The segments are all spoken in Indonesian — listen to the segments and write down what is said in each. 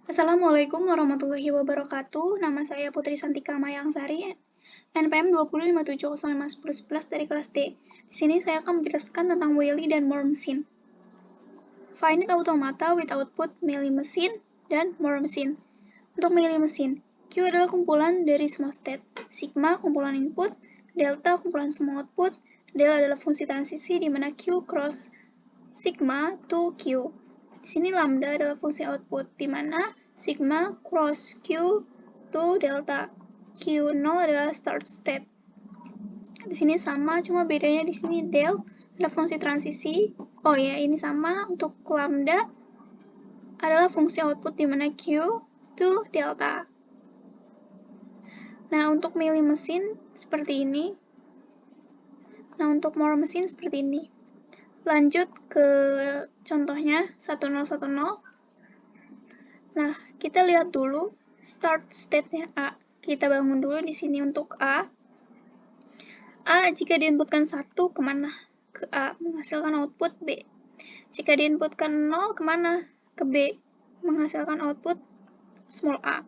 Assalamualaikum warahmatullahi wabarakatuh. Nama saya Putri Santika Mayangsari, NPM 205705111 dari kelas D. Di sini saya akan menjelaskan tentang Wheelie dan More Machine. Finite automata with output Mealy machine dan More machine. Untuk Mealy machine, Q adalah kumpulan dari semua state, sigma kumpulan input, delta kumpulan semua output, del adalah fungsi transisi di mana Q cross sigma to Q. Di sini lambda adalah fungsi output, di mana sigma cross Q to delta. Q0 adalah start state. Di sini sama, cuma bedanya di sini del adalah fungsi transisi. Oh ya, ini sama untuk lambda adalah fungsi output di mana Q to delta. Nah, untuk Mealy machine seperti ini. Nah, untuk More machine seperti ini. Lanjut ke contohnya 1010. Nah, kita lihat dulu start state-nya A. Kita bangun dulu di sini untuk A. A jika diinputkan 1 kemana? Ke A, menghasilkan output B. Jika diinputkan 0 kemana? Ke B, menghasilkan output small a.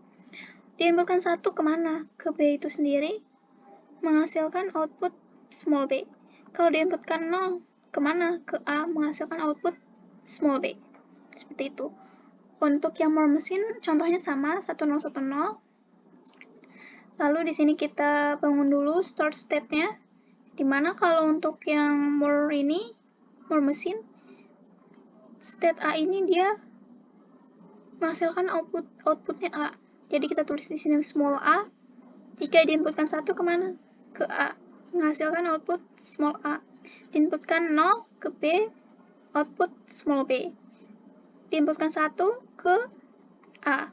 Diinputkan 1 kemana? Ke B itu sendiri, menghasilkan output small b. Kalau diinputkan 0 kemana? Ke A, menghasilkan output small b. Seperti itu. Untuk yang More machine, contohnya sama, 1010. Lalu di sini kita bangun dulu start state-nya. Dimana kalau untuk yang More machine, state A ini dia menghasilkan outputnya A. Jadi kita tulis di sini small a. Jika diinputkan 1 kemana? Ke A, menghasilkan output small a. Diinputkan 0 ke B, output small b. Diinputkan 1 ke A,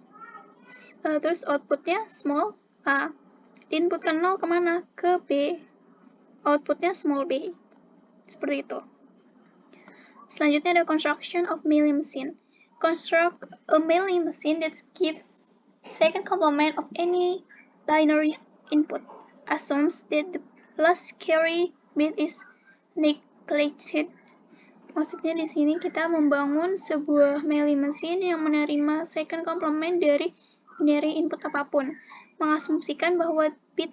terus outputnya small a. Diinputkan 0 kemana? Ke B, outputnya small b. Seperti itu. Selanjutnya ada construction of Mealy machine. Construct a Mealy machine that gives second complement of any binary input. Assumes that the last carry bit is neglected. Maksudnya di sini kita membangun sebuah Mealy machine yang menerima second complement dari binary input apapun, mengasumsikan bahwa bit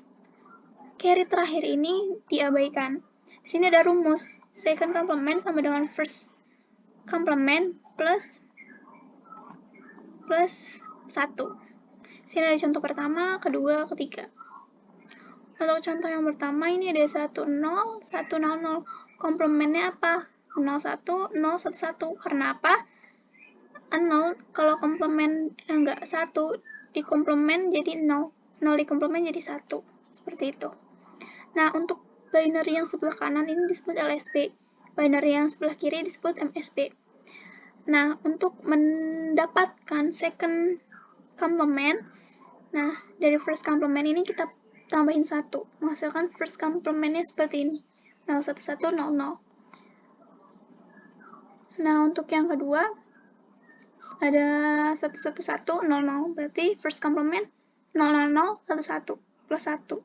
carry terakhir ini diabaikan. Di sini ada rumus second complement sama dengan first complement plus 1. Sini ada contoh pertama, kedua, ketiga. Untuk contoh yang pertama ini ada 1, 0, 1, 0, 0. Komplemennya apa? 0, 1, 0, 1, 1. Karena apa? 0 kalau komplement enggak 1 dikomplement jadi 0. 0 dikomplement jadi 1. Seperti itu. Nah, untuk binary yang sebelah kanan ini disebut LSB. Binary yang sebelah kiri disebut MSB. Nah, untuk mendapatkan second complement, nah, dari first complement ini kita tambahin 1, menghasilkan first complementnya seperti ini, 0, 1, 1, 0, 0. Nah, untuk yang kedua, ada 1, 1, 1, 0, 0, berarti first complement 0, 0, 0, 1, 1, plus 1.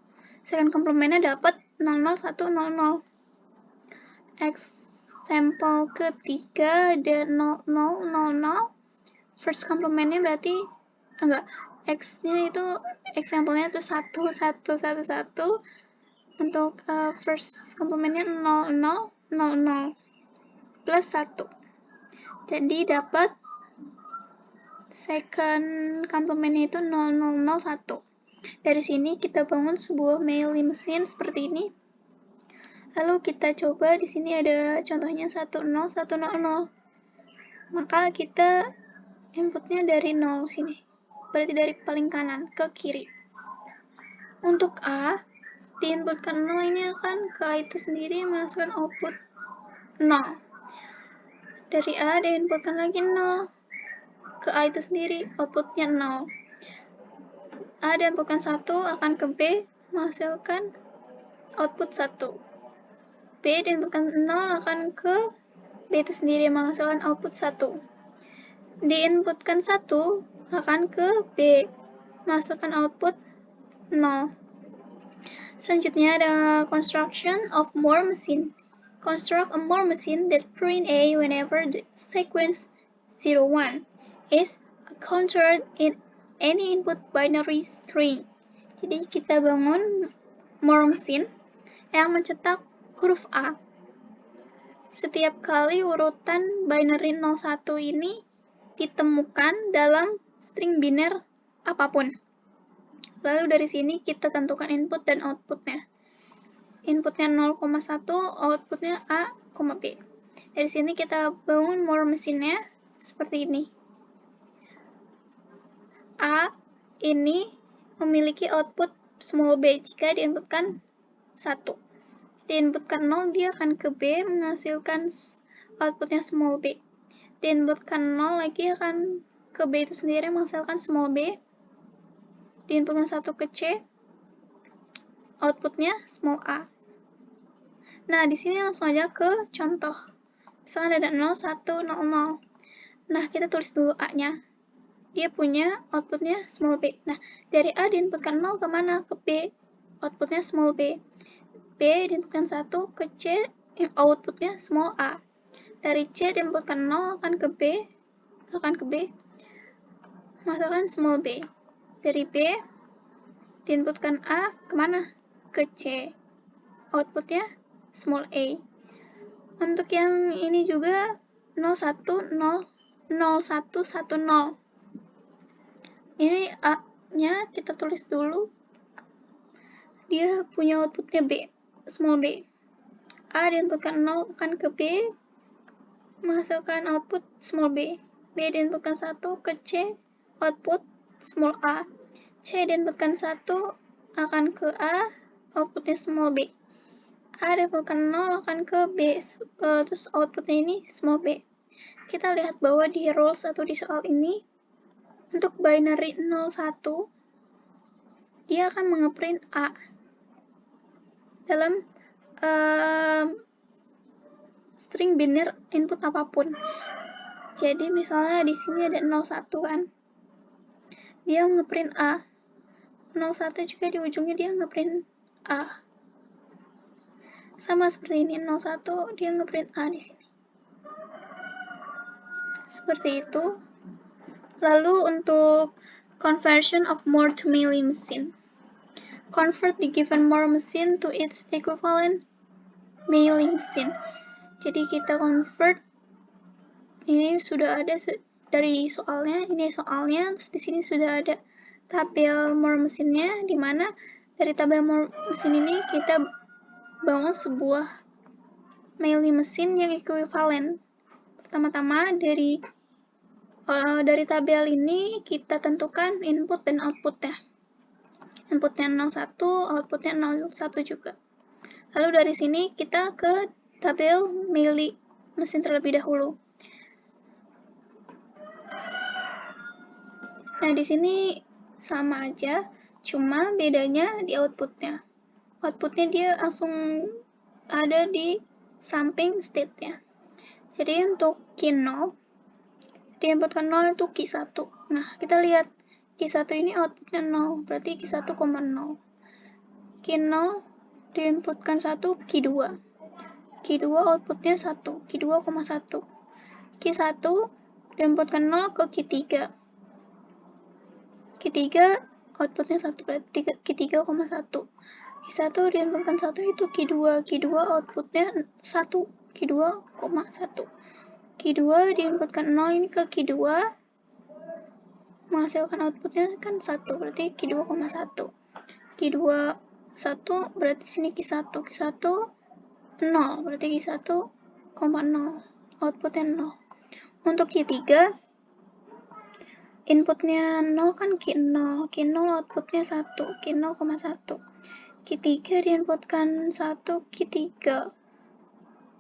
Second complementnya dapat 0, 0, 1, 0, 0. Example ketiga ada 0, 0, 0, 0. First complementnya berarti enggak, X-nya itu example-nya itu 1, 1, 1, 1. Untuk first complementnya 0, 0, 0, 0 plus 1. Jadi dapat second complementnya itu 0, 0, 0, 1. Dari sini kita bangun sebuah Mealy machine seperti ini. Lalu kita coba di sini ada contohnya 1, 0, 1, 0, 0. Maka kita inputnya dari 0 sini. Berarti dari paling kanan ke kiri. Untuk A, diinputkan 0 ini akan ke A itu sendiri menghasilkan output 0. Dari A diinputkan lagi 0 ke A itu sendiri, outputnya 0. A diinputkan 1 akan ke B menghasilkan output 1. B diinputkan 0 akan ke B itu sendiri menghasilkan output 1. Diinputkan 1 akan ke B menghasilkan output 0. Selanjutnya ada construction of More machine. Construct a More machine that print A whenever the sequence 01 is a counter in any input binary string. Jadi kita bangun more mesin yang mencetak huruf A. Setiap kali urutan binary 01 ini ditemukan dalam string biner apapun. Lalu dari sini kita tentukan input dan outputnya. Inputnya 0,1, outputnya A, B. Dari sini kita bangun more mesinnya seperti ini. A ini memiliki output small b jika diinputkan 1. Diinputkan 0, dia akan ke B menghasilkan outputnya small b. Diinputkan 0 lagi akan ke B itu sendiri menghasilkan small b. Diinputkan 1 ke C, outputnya small a. Nah, di sini langsung aja ke contoh. Misalkan ada 0, 1, 0, 0. Nah, kita tulis dulu A-nya. Dia punya outputnya small b. Nah, dari A diinputkan 0 ke mana? Ke B. Outputnya small b. B diinputkan 1 ke C, outputnya small a. Dari C diinputkan 0 akan ke B, menghasilkan small b. Dari B diinputkan A kemana? Ke C. Outputnya small a. Untuk yang ini juga 01, 0, 01, 10. Ini A-nya kita tulis dulu. Dia punya outputnya B, small b. A diinputkan 0 akan ke B, menghasilkan output small b. B diinputkan 1 ke C, output small a. C diinputkan 1 akan ke A, outputnya small b. A diinputkan 0 akan ke B, terus outputnya ini small b. Kita lihat bahwa di rules atau di soal ini, untuk binary 01, dia akan mengeprint A dalam string biner input apapun. Jadi misalnya di sini ada 01 kan, dia ngeprint A. 01 juga di ujungnya dia ngeprint A. Sama seperti ini, 01 dia ngeprint A di sini. Seperti itu. Lalu untuk conversion of more to melee machine. Convert the given more machine to its equivalent melee machine. Jadi kita convert, ini sudah ada dari soalnya, ini soalnya, terus di sini sudah ada tabel more mesinnya, di mana dari tabel more mesin ini kita bangun sebuah melee mesin yang ekuivalen. Pertama-tama dari tabel ini kita tentukan input dan outputnya. Inputnya 01, outputnya 01 juga. Lalu dari sini kita ke tabel melee mesin terlebih dahulu. Nah, di sini sama aja, cuma bedanya di outputnya. Outputnya dia langsung ada di samping state-nya. Jadi untuk key 0, diinputkan 0 itu key 1. Nah, kita lihat key 1 ini outputnya 0, berarti key 1,0. Key 0 diinputkan 1, key 2. Key 2 outputnya 1, key 2,1. Key 1 diinputkan 0 ke key 3. Key 3 outputnya 1, berarti key 3,1. Key 1 diinputkan 1 itu key 2. Key 2 outputnya 1, key 2,1. Key 2 diinputkan 0 ini ke key 2, menghasilkan outputnya kan 1, berarti key 2,1. Key 2, 1, berarti sini key 1. Key 1, 0, berarti key 1,0. Outputnya 0. Untuk key 3, inputnya 0 kan key 0. Key 0 outputnya 1, key 0,1. Key 3 diinputkan 1, key 3.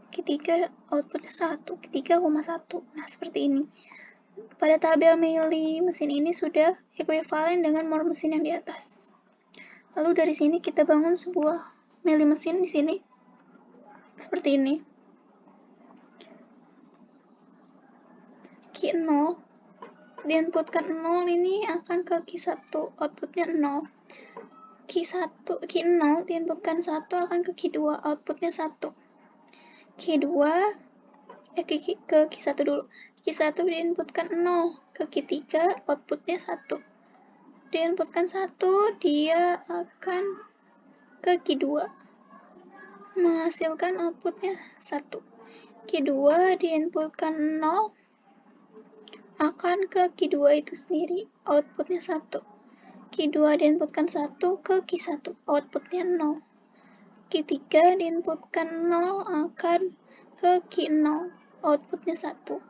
Key 3 outputnya 1, key 3,1. Nah, seperti ini. Pada tabel melee mesin ini sudah ekuivalen dengan more mesin yang di atas. Lalu dari sini kita bangun sebuah melee mesin di sini. Seperti ini. Key 0 diinputkan 0 ini akan ke key 1, outputnya 0. Key 0 diinputkan 1 akan ke key 2, outputnya 1. Key 2 ke key 1 dulu. Key 1 diinputkan 0 ke Q3, outputnya 1. Diinputkan 1, dia akan ke Q2, menghasilkan outputnya 1. Q2 diinputkan 0, akan ke Q2 itu sendiri, outputnya 1. Q2 diinputkan 1 ke Q1, outputnya 0. Q3 diinputkan 0 akan ke Q0, outputnya 1.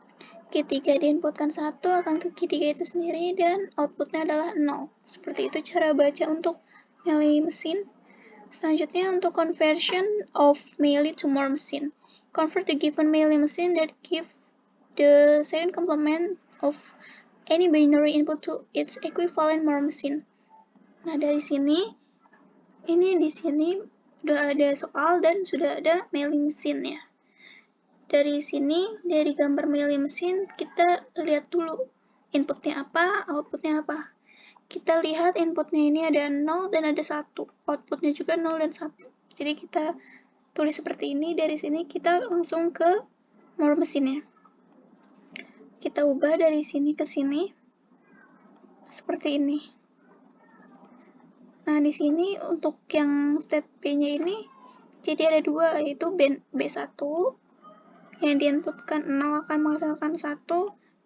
Q3 diinputkan 1 akan ke Q3 itu sendiri dan outputnya adalah 0. Seperti itu cara baca untuk melee mesin. Selanjutnya untuk conversion of melee to Moore machine. Convert the given melee machine that give the second complement of any binary input to its equivalent Moore machine. Nah, dari sini, di sini sudah ada soal dan sudah ada melee mesin ya. Dari sini, dari gambar melee mesin, kita lihat dulu inputnya apa, outputnya apa. Kita lihat inputnya ini ada 0 dan ada 1. Outputnya juga 0 dan 1. Jadi kita tulis seperti ini, dari sini kita langsung ke Moore mesinnya. Kita ubah dari sini ke sini, seperti ini. Nah, di sini untuk yang state B-nya ini, jadi ada dua, yaitu B1 yang diinputkan 0 akan menghasilkan 1,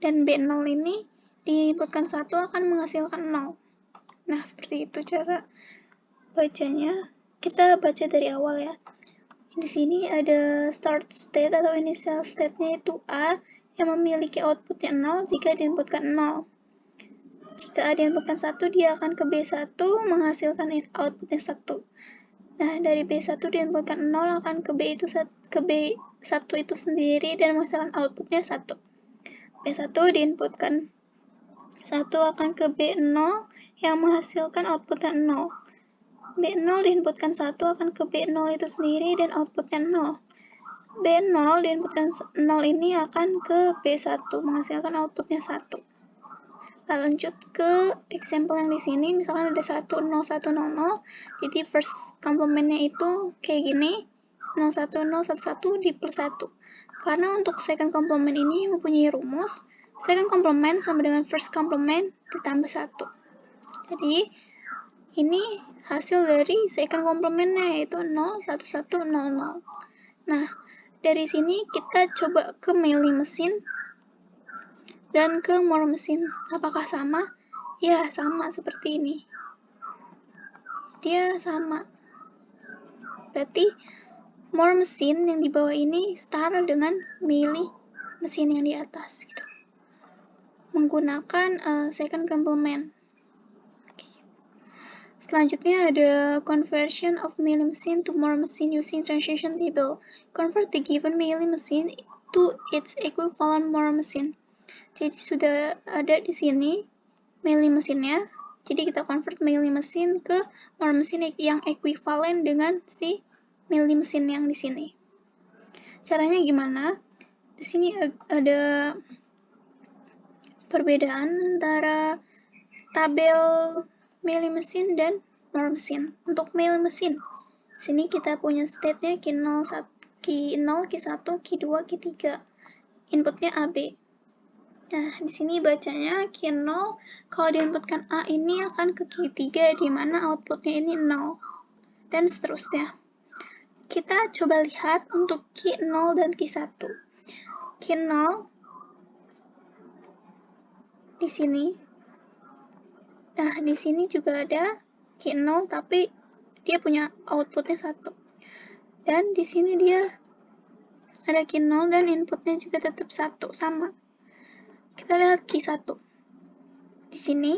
dan B0 ini diinputkan 1 akan menghasilkan 0. Nah, seperti itu cara bacanya. Kita baca dari awal ya. Di sini ada start state atau initial state-nya itu A yang memiliki outputnya 0 jika diinputkan 0. Jika A diinputkan 1, dia akan ke B1 menghasilkan outputnya 1. Nah, dari B1 diinputkan 0 akan ke B1 itu sendiri dan menghasilkan outputnya 1. B1 diinputkan 1 akan ke B0 yang menghasilkan outputnya 0. B0 diinputkan 1 akan ke B0 itu sendiri dan outputnya 0. B0 diinputkan 0 ini akan ke B1 menghasilkan outputnya 1. Lanjut ke example yang di sini, misalkan ada 1, 0, 1, 0, 0. Jadi first complementnya itu kayak gini, 0, 1, 0, 1, 1 di plus 1. Karena untuk second complement ini mempunyai rumus, second complement sama dengan first complement ditambah 1. Jadi, ini hasil dari second complementnya yaitu 0, 1, 1, 0, 0. Nah, dari sini kita coba ke melee mesin dan ke Moore mesin. Apakah sama? Ya, sama seperti ini. Dia sama. Berarti Moore mesin yang di bawah ini setara dengan melee mesin yang di atas gitu. Menggunakan second complement. Selanjutnya ada conversion of melee machine to Moore machine using transition table. Convert the given melee machine to its equivalent Moore machine. Jadi sudah ada di sini melee mesinnya. Jadi kita convert melee mesin ke Moore mesin yang ekuivalen dengan si melee mesin yang di sini. Caranya gimana? Di sini ada perbedaan antara tabel melee mesin dan Moore mesin. Untuk melee mesin, sini kita punya state-nya Q0, Q1, Q2, Q3. Inputnya AB. Nah, di sini bacanya Q0, kalau diinputkan A ini akan ke Q3, di mana outputnya ini 0. Dan seterusnya. Kita coba lihat untuk Q0 dan Q1. Q0 di sini. Nah, di sini juga ada Q0, tapi dia punya outputnya 1. Dan di sini dia ada Q0 dan inputnya juga tetap 1, sama. Kita lihat Q1. Di sini,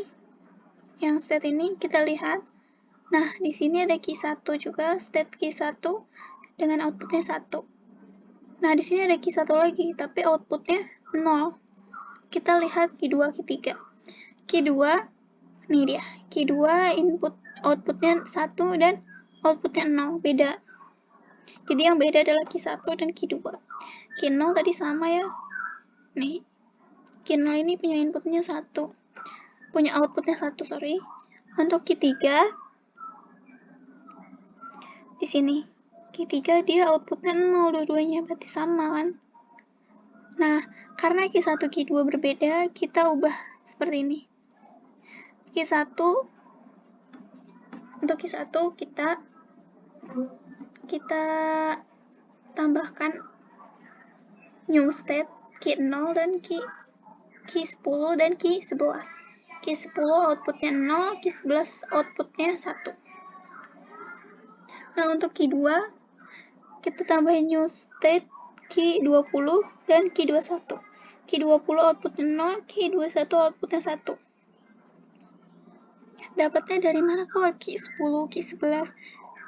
yang state ini kita lihat. Nah, di sini ada Q1 juga, state Q1 dengan outputnya 1. Nah, di sini ada Q1 lagi, tapi outputnya 0. Kita lihat Q2, Q3. Q2, nih dia. Q2 outputnya 1 dan outputnya 0, beda. Jadi yang beda adalah Q1 dan Q2. Q0 tadi sama ya. Nih, Q0 ini punya inputnya 1. Punya outputnya 1, sorry. Untuk Q3, di sini. Q3 dia outputnya 0 dua-duanya, berarti sama kan? Nah, karena Q1, Q2 berbeda, kita ubah seperti ini. Q1, untuk Q1 kita tambahkan new state Q0 dan Q10 dan Q11. Q10 outputnya 0, Q11 outputnya 1. Nah, untuk Q2 kita tambahin new state Q20 dan Q21. Q20 outputnya 0, Q21 outputnya 1. Dapatnya dari mana kalau Q10, Q11?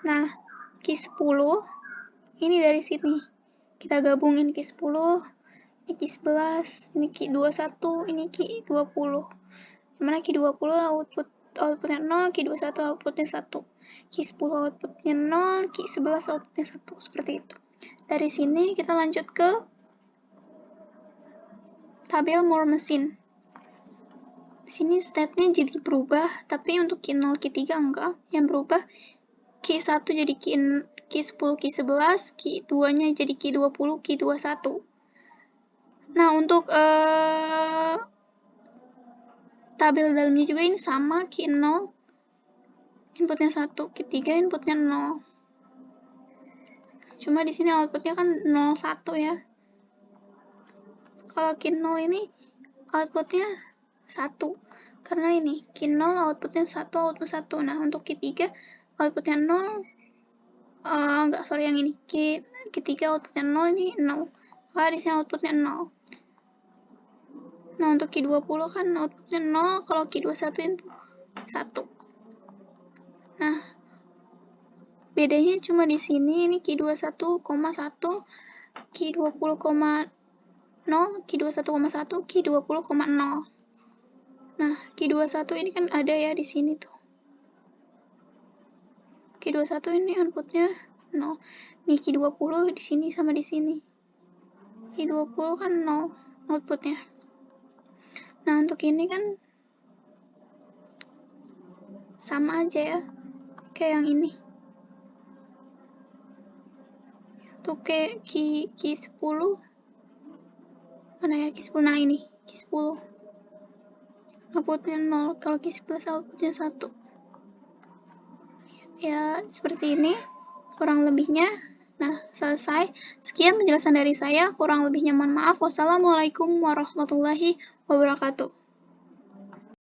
Nah, Q10 ini dari sini. Kita gabungin Q10, ini Q11, ini Q21, ini Q20. Dimana Q20 outputnya 0, Q21 outputnya 1. Q10 outputnya 0, Q11 outputnya 1. Seperti itu. Dari sini kita lanjut ke tabel more machine. Di sini state-nya jadi berubah, tapi untuk Q0, Q3 enggak. Yang berubah Q1 jadi Q10, Q11, Q2-nya jadi Q20, Q21. Nah, untuk tabel dalamnya juga ini sama, Q0 inputnya 1, Q3 inputnya 0. Cuma di sini outputnya kan 0, 1 ya. Kalau Q0 ini outputnya 1. Karena ini Q0 outputnya 1, output 1. Nah, untuk Q3 outputnya 0. Yang ini. Q3 outputnya 0, ini 0. Maka di sini outputnya 0. Nah, untuk Q20 kan outputnya 0, kalau Q21 input 1. Nah, bedanya cuma di sini, ini Q21,1, Q20,0, Q21,1, Q20,0. Nah, Q21 ini kan ada ya di sini tuh. Q21 ini outputnya 0. Nih, Q20 di sini sama di sini. Q20 kan 0 outputnya. Nah, untuk ini kan sama aja ya, kayak yang ini. Untuk Q10, mana ya Q10? Nah, ini Q10 outputnya 0, kalau Q11 outputnya 1. Ya, seperti ini kurang lebihnya. Nah, selesai. Sekian penjelasan dari saya, kurang lebihnya mohon maaf. Wassalamualaikum warahmatullahi wabarakatuh.